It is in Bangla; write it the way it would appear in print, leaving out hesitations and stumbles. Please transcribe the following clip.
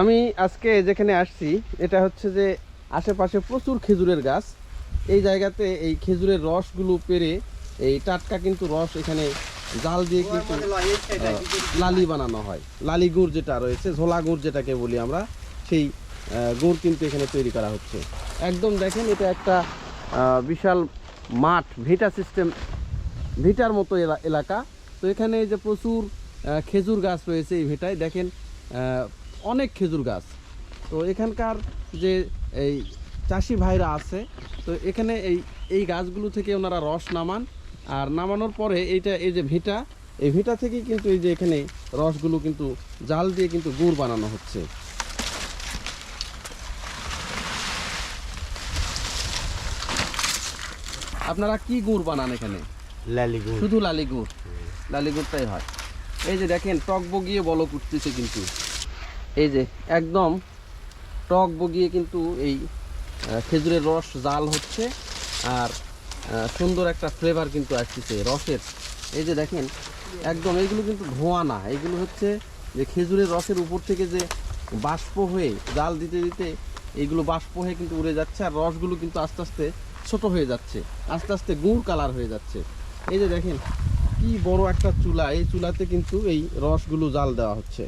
আমি আজকে যেখানে আসছি এটা হচ্ছে যে আশেপাশে প্রচুর খেজুরের গাছ। এই জায়গাতে এই খেজুরের রসগুলো পেরে এই টাটকা কিন্তু রস এখানে জাল দিয়ে কিন্তু লালি বানানো হয়। লালি গুড় যেটা রয়েছে, ঝোলা গুড় যেটাকে বলি আমরা, সেই গুড় কিন্তু এখানে তৈরি করা হচ্ছে। একদম দেখেন এটা একটা বিশাল মাঠ, ভিটা সিস্টেম, ভিটার মতো এলাকা। তো এখানে এই যে প্রচুর খেজুর গাছ রয়েছে এই ভিটায়, দেখেন অনেক খেজুর গাছ। তো এখানকার যে এই চাষি ভাইরা আছে, তো এখানে এই গাছগুলো থেকে ওনারা রস নামান, আর নামানোর পরে এইটা এই যে ভিটা, এই ভিটা থেকেই কিন্তু এই যে এখানে রসগুলো কিন্তু জাল দিয়ে কিন্তু গুড় বানানো হচ্ছে। আপনারা কি গুড় বানান এখানে? লালি গুড়। শুধু লালি গুড়? লালি গুড়টাই হয়। এই যে দেখেন টক বগিয়ে বলক উঠতেছে কিন্তু, এই যে একদম টক বগিয়ে কিন্তু এই খেজুরের রস জাল হচ্ছে, আর সুন্দর একটা ফ্লেভার কিন্তু আসতেছে রসের। এই যে দেখেন একদম এইগুলো কিন্তু ধোঁয়া না, এইগুলো হচ্ছে যে খেজুরের রসের উপর থেকে যে বাষ্প হয়ে জাল দিতে দিতে এইগুলো বাষ্প হয়ে কিন্তু উড়ে যাচ্ছে, আর রসগুলো কিন্তু আস্তে আস্তে ছোট হয়ে যাচ্ছে, আস্তে আস্তে গুড় কালার হয়ে যাচ্ছে। এই যে দেখেন কি বড় একটা চুলা, এই চুলাতে কিন্তু এই রসগুলো জাল দেওয়া হচ্ছে।